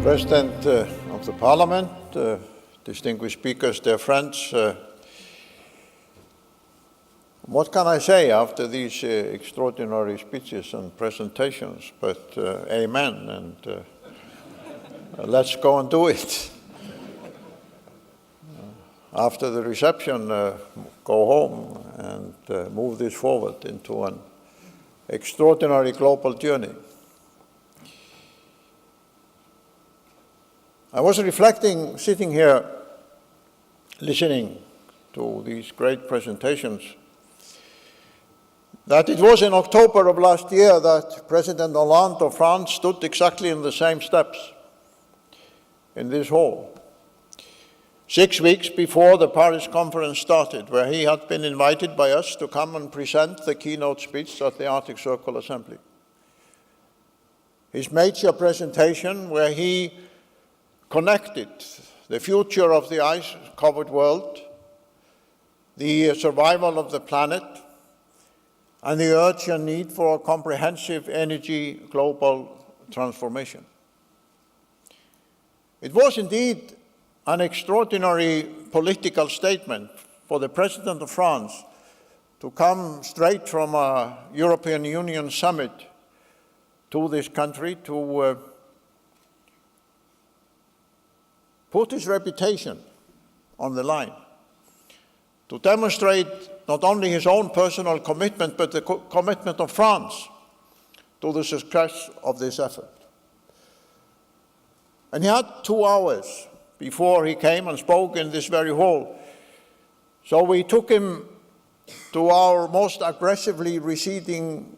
President of the Parliament, distinguished speakers, dear friends, what can I say after these extraordinary speeches and presentations but amen, and let's go and do it. After the reception, go home and move this forward into an extraordinary global journey. I was reflecting, sitting here, listening to these great presentations, that it was in October of last year that President Hollande of France stood exactly in the same steps in this hall, 6 weeks before the Paris conference started, where he had been invited by us to come and present the keynote speech at the Arctic Circle Assembly. His major presentation, where he connected the future of the ice-covered world, the survival of the planet, and the urgent need for a comprehensive energy global transformation. It was indeed an extraordinary political statement for the President of France to come straight from a European Union summit to this country to put his reputation on the line, to demonstrate not only his own personal commitment, but the commitment of France to the success of this effort. And he had 2 hours before he came and spoke in this very hall. So we took him to our most aggressively receding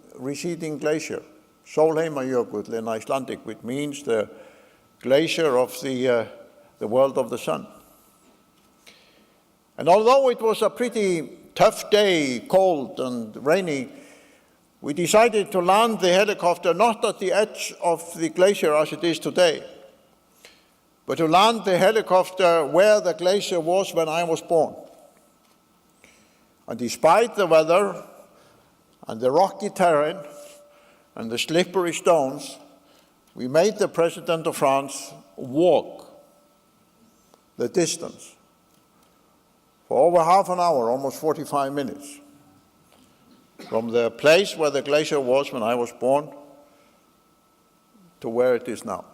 glacier, Sólheimajökull in Icelandic, which means the glacier of the world of the sun. And although it was a pretty tough day, cold and rainy, we decided to land the helicopter not at the edge of the glacier as it is today, but to land the helicopter where the glacier was when I was born. And despite the weather and the rocky terrain and the slippery stones, we made the President of France walk the distance for over half an hour, almost 45 minutes, from the place where the glacier was when I was born to where it is now.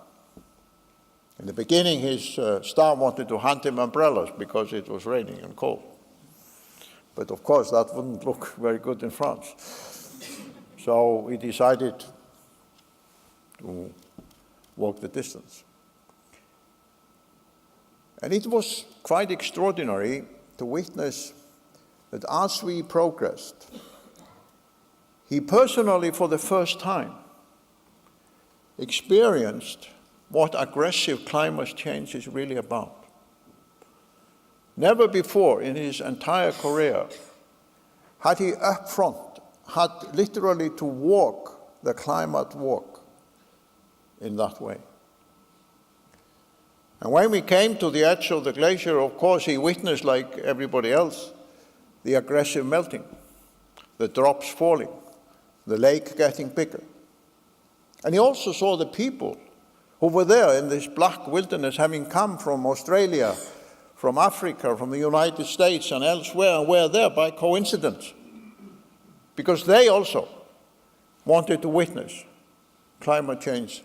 In the beginning, his staff wanted to hand him umbrellas because it was raining and cold. But of course, that wouldn't look very good in France. So we decided to walk the distance. And it was quite extraordinary to witness that as we progressed, he personally, for the first time, experienced what aggressive climate change is really about. Never before in his entire career had he up front had literally to walk the climate walk in that way. And when we came to the edge of the glacier, of course, he witnessed, like everybody else, the aggressive melting, the drops falling, the lake getting bigger. And he also saw the people who were there in this black wilderness, having come from Australia, from Africa, from the United States and elsewhere, and were there by coincidence, because they also wanted to witness climate change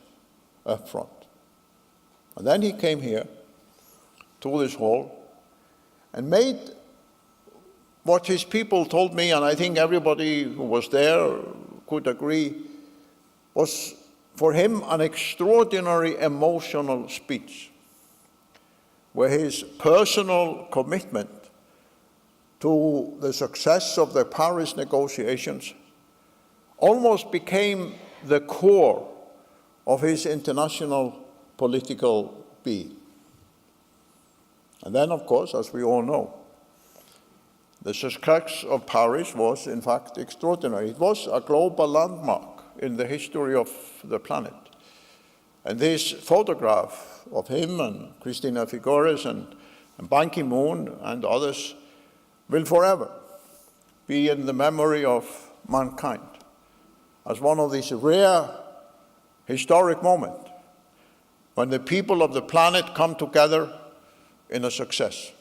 up front. And then he came here to this hall and made what his people told me, and I think everybody who was there could agree, was for him an extraordinary emotional speech, where his personal commitment to the success of the Paris negotiations almost became the core of his international political being. And then, of course, as we all know, the success of Paris was, in fact, extraordinary. It was a global landmark in the history of the planet. And this photograph of him and Christina Figueres and Ban Ki-moon and others will forever be in the memory of mankind as one of these rare historic moments when the people of the planet come together in a success.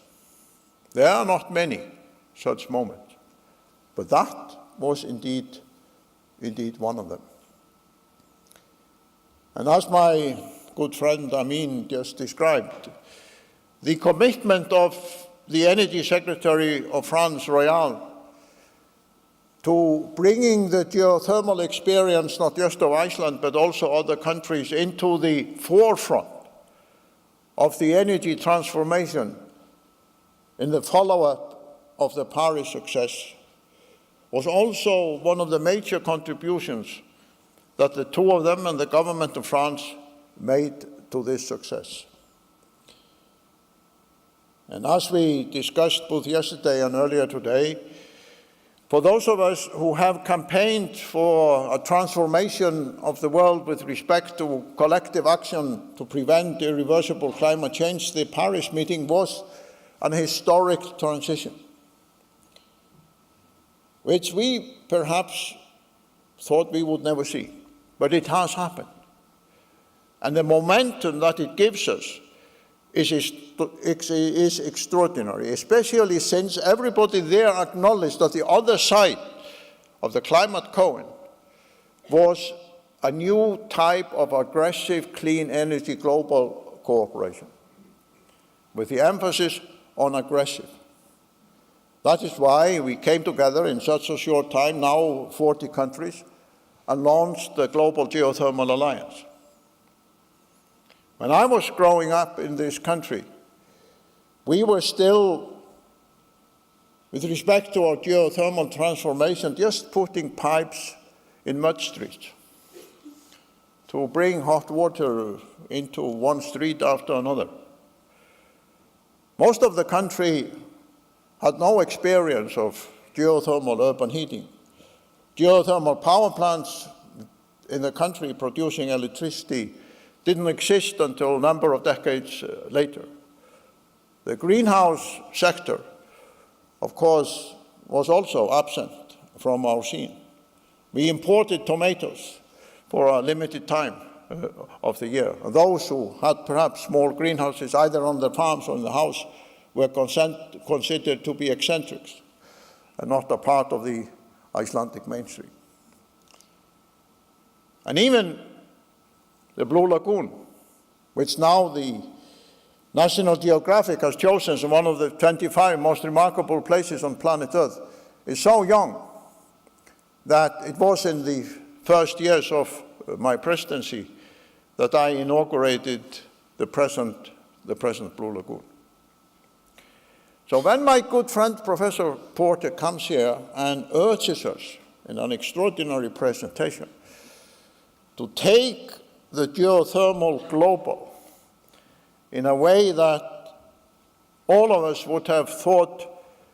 There are not many such moments, but that was indeed one of them. And as my good friend Amin just described, the commitment of the Energy Secretary of France, Royal, to bringing the geothermal experience, not just of Iceland, but also other countries, into the forefront of the energy transformation in the follow-up of the Paris success, was also one of the major contributions that the two of them and the government of France made to this success. And as we discussed both yesterday and earlier today, for those of us who have campaigned for a transformation of the world with respect to collective action to prevent irreversible climate change, the Paris meeting was an historic transition, which we perhaps thought we would never see, but it has happened. And the momentum that it gives us is extraordinary, especially since everybody there acknowledged that the other side of the climate coin was a new type of aggressive clean energy global cooperation, with the emphasis on aggressive. That is why we came together in such a short time, now 40 countries, and launched the Global Geothermal Alliance. When I was growing up in this country, we were still, with respect to our geothermal transformation, just putting pipes in mud streets to bring hot water into one street after another. Most of the country had no experience of geothermal urban heating. Geothermal power plants in the country producing electricity didn't exist until a number of decades later. The greenhouse sector, of course, was also absent from our scene. We imported tomatoes for a limited time of the year. And those who had perhaps small greenhouses, either on the farms or in the house, were considered to be eccentrics and not a part of the Icelandic mainstream. And even the Blue Lagoon, which now the National Geographic has chosen as one of the 25 most remarkable places on planet Earth, is so young that it was in the first years of my presidency that I inaugurated the present Blue Lagoon. So when my good friend Professor Porter comes here and urges us in an extraordinary presentation to take the geothermal global in a way that all of us would have thought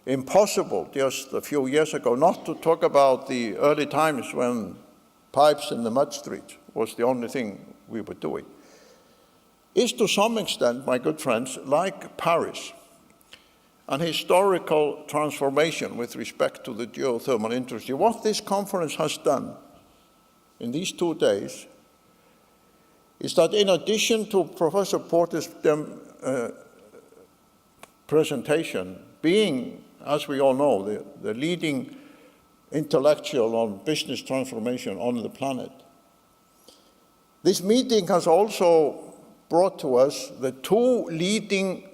impossible just a few years ago, not to talk about the early times when pipes in the mud street was the only thing we were doing, is to some extent, my good friends, like Paris, an historical transformation with respect to the geothermal industry. What this conference has done in these 2 days is that in addition to Professor Porter's presentation, being, as we all know, the leading intellectual on business transformation on the planet, this meeting has also brought to us the two leading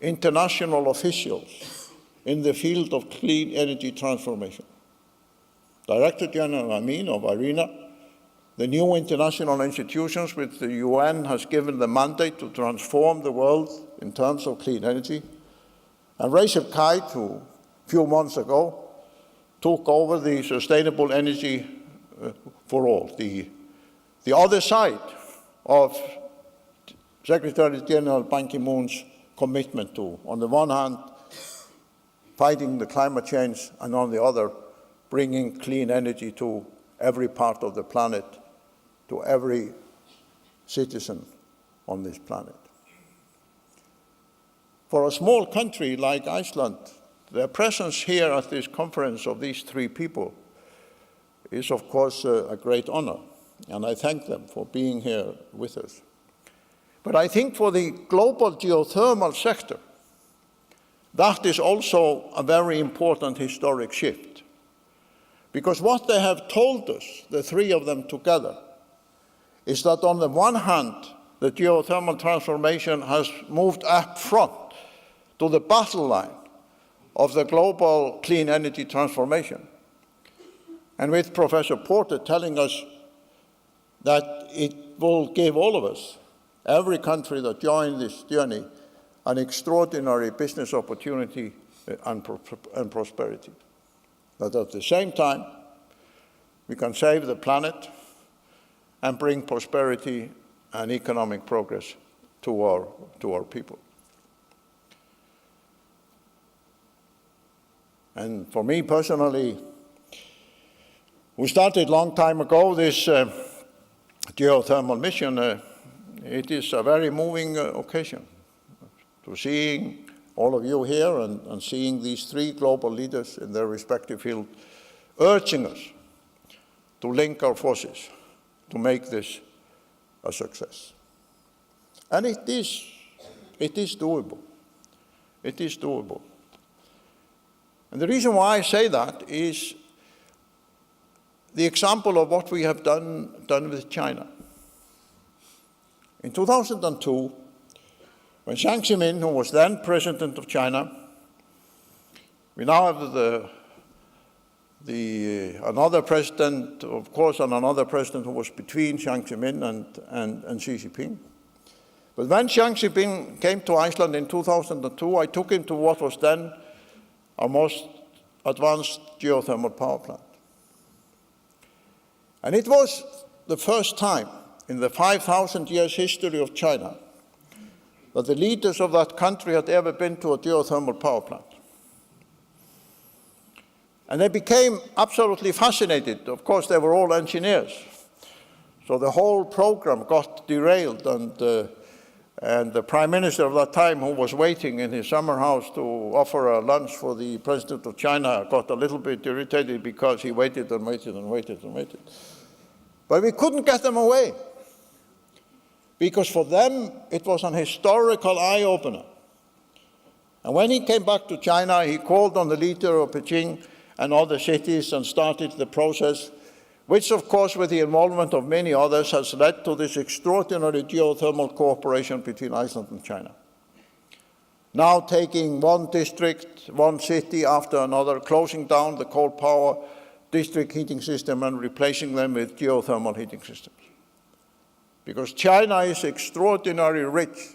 international officials in the field of clean energy transformation. Director General Amin of IRENA, the new international institutions which the UN has given the mandate to transform the world in terms of clean energy, and Recep Kayıt, who a few months ago took over the Sustainable Energy for All, the other side of Secretary General Ban Ki-moon's commitment to, on the one hand, fighting the climate change, and on the other, bringing clean energy to every part of the planet, to every citizen on this planet. For a small country like Iceland, their presence here at this conference of these three people is, of course, a great honor, and I thank them for being here with us. But I think for the global geothermal sector, that is also a very important historic shift. Because what they have told us, the three of them together, is that on the one hand, the geothermal transformation has moved up front to the battle line of the global clean energy transformation. And with Professor Porter telling us that it will give all of us, every country that joins this journey, an extraordinary business opportunity and prosperity. That at the same time, we can save the planet and bring prosperity and economic progress to our people. And for me personally, we started a long time ago this geothermal mission. It is a very moving occasion to seeing all of you here and seeing these three global leaders in their respective field urging us to link our forces to make this a success. And it is doable. It is doable. And the reason why I say that is the example of what we have done with China. In 2002, when Jiang Zemin, who was then president of China, we now have another president, of course, and another president who was between Jiang Zemin and Xi Jinping. But when Jiang Zemin came to Iceland in 2002, I took him to what was then our most advanced geothermal power plant. And it was the first time in the 5,000 years history of China that the leaders of that country had ever been to a geothermal power plant. And they became absolutely fascinated. Of course, they were all engineers. So the whole program got derailed, and the prime minister of that time, who was waiting in his summer house to offer a lunch for the president of China, got a little bit irritated because he waited and waited and waited and waited. But we couldn't get them away, because for them it was an historical eye-opener. And when he came back to China, he called on the leader of Beijing and other cities and started the process, which of course with the involvement of many others has led to this extraordinary geothermal cooperation between Iceland and China. Now taking one district, one city after another, closing down the coal power district heating system and replacing them with geothermal heating systems. Because China is extraordinarily rich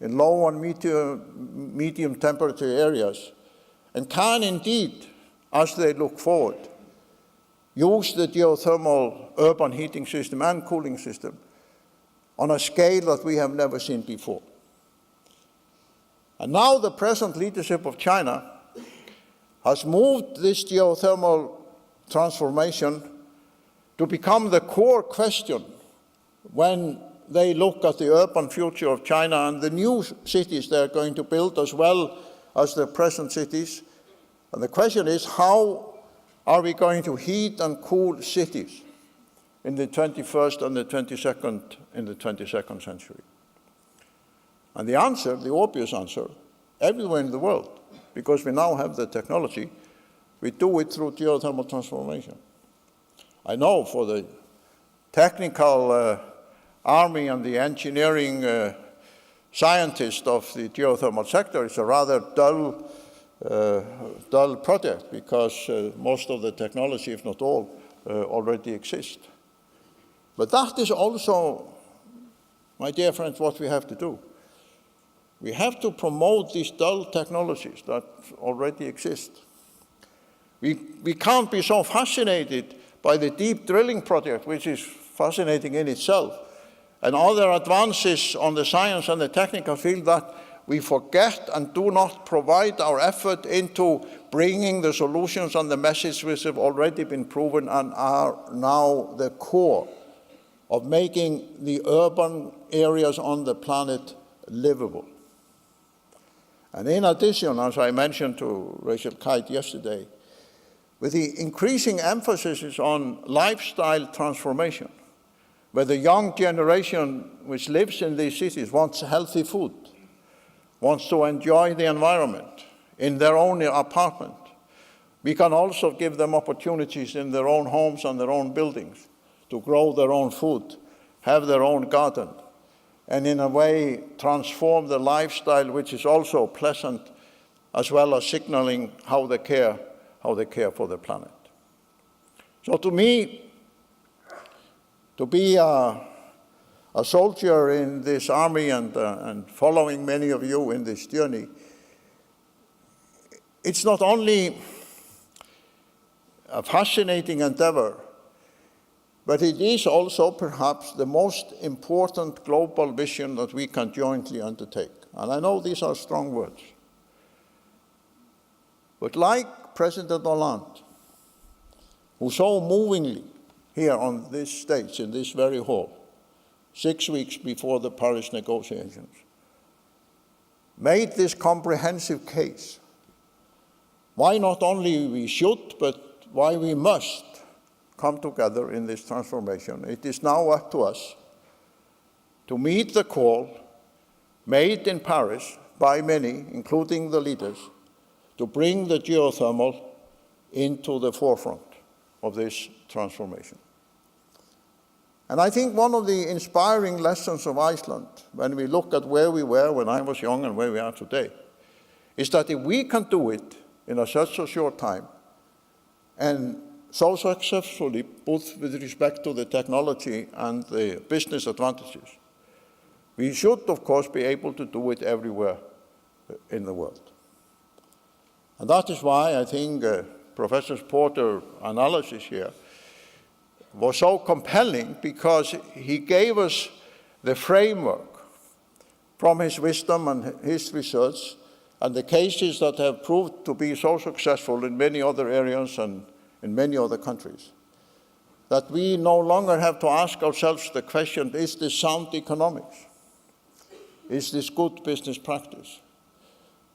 in low and medium temperature areas and can indeed, as they look forward, use the geothermal urban heating system and cooling system on a scale that we have never seen before. And now the present leadership of China has moved this geothermal transformation to become the core question when they look at the urban future of China and the new cities they're going to build as well as the present cities. And the question is, how are we going to heat and cool cities in the 21st and the 22nd century? And the answer, the obvious answer, everywhere in the world, because we now have the technology, we do it through geothermal transformation. I know for the technical army and the engineering scientists of the geothermal sector, it's a rather dull project because most of the technology, if not all, already exists. But that is also, my dear friends, what we have to do. We have to promote these dull technologies that already exist. We can't be so fascinated by the deep drilling project, which is fascinating in itself, and other advances on the science and the technical field, that we forget and do not provide our effort into bringing the solutions and the messages which have already been proven and are now the core of making the urban areas on the planet livable. And in addition, as I mentioned to Rachel Kite yesterday, with the increasing emphasis on lifestyle transformation, where the young generation which lives in these cities wants healthy food, wants to enjoy the environment in their own apartment. We can also give them opportunities in their own homes and their own buildings to grow their own food, have their own garden, and in a way transform the lifestyle which is also pleasant, as well as signaling how they care for the planet. So to me, to be a soldier in this army and following many of you in this journey, it's not only a fascinating endeavor, but it is also perhaps the most important global vision that we can jointly undertake. And I know these are strong words. But like President Hollande, who so movingly here on this stage, in this very hall, 6 weeks before the Paris negotiations, made this comprehensive case, why not only we should, but why we must come together in this transformation. It is now up to us to meet the call made in Paris by many, including the leaders, to bring the geothermal into the forefront of this transformation. And I think one of the inspiring lessons of Iceland, when we look at where we were when I was young and where we are today, is that if we can do it in such a short time, and so successfully, both with respect to the technology and the business advantages, we should, of course, be able to do it everywhere in the world. And that is why I think Professor Porter's analysis here was so compelling, because he gave us the framework from his wisdom and his research and the cases that have proved to be so successful in many other areas and in many other countries, that we no longer have to ask ourselves the question, is this sound economics? Is this good business practice?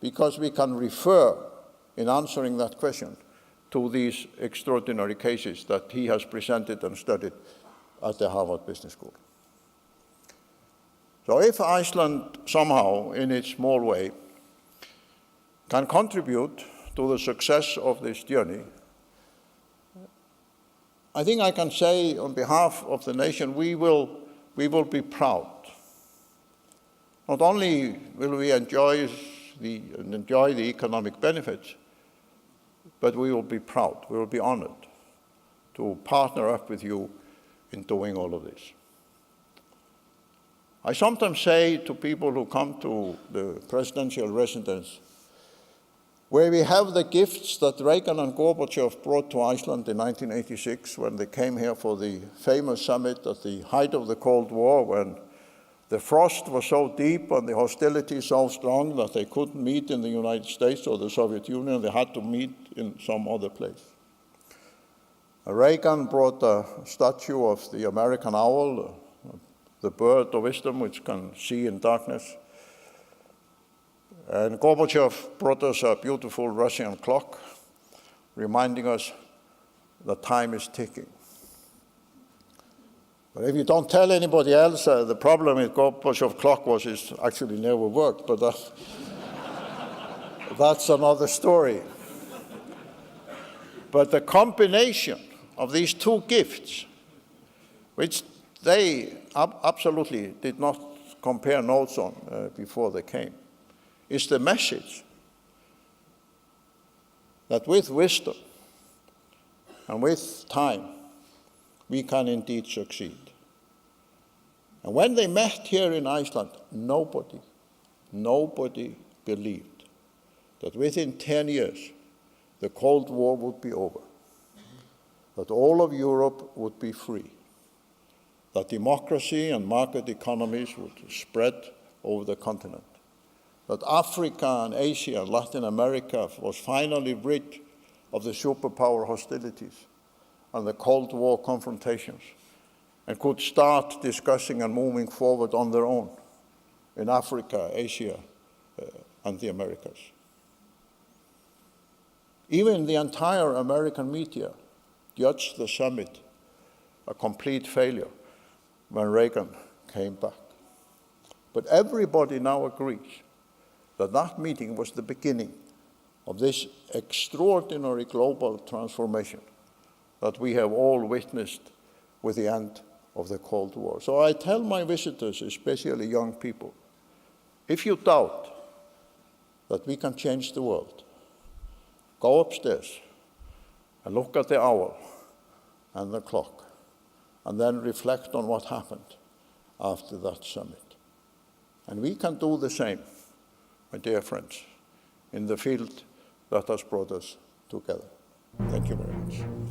Because we can refer, in answering that question, to these extraordinary cases that he has presented and studied at the Harvard Business School. So if Iceland somehow, in its small way, can contribute to the success of this journey, I think I can say on behalf of the nation, we will be proud. Not only will we enjoy the economic benefits, but we will be proud, we will be honored to partner up with you in doing all of this. I sometimes say to people who come to the presidential residence, where we have the gifts that Reagan and Gorbachev brought to Iceland in 1986 when they came here for the famous summit at the height of the Cold War, when the frost was so deep and the hostility so strong that they couldn't meet in the United States or the Soviet Union, they had to meet in some other place. Reagan brought a statue of the American owl, the bird of wisdom which can see in darkness. And Gorbachev brought us a beautiful Russian clock, reminding us that time is ticking. But if you don't tell anybody else, the problem with Gorbachev clock was it actually never worked, but that's another story. But the combination of these two gifts, which they absolutely did not compare notes on before they came, is the message that with wisdom and with time, we can indeed succeed. And when they met here in Iceland, nobody believed that within 10 years, the Cold War would be over, that all of Europe would be free, that democracy and market economies would spread over the continent, that Africa and Asia and Latin America was finally rid of the superpower hostilities and the Cold War confrontations, and could start discussing and moving forward on their own in Africa, Asia, and the Americas. Even the entire American media judged the summit a complete failure, when Reagan came back. But everybody now agrees that that meeting was the beginning of this extraordinary global transformation that we have all witnessed with the end of the Cold War. So I tell my visitors, especially young people, if you doubt that we can change the world, go upstairs and look at the hour and the clock, and then reflect on what happened after that summit. And we can do the same, my dear friends, in the field that has brought us together. Thank you very much.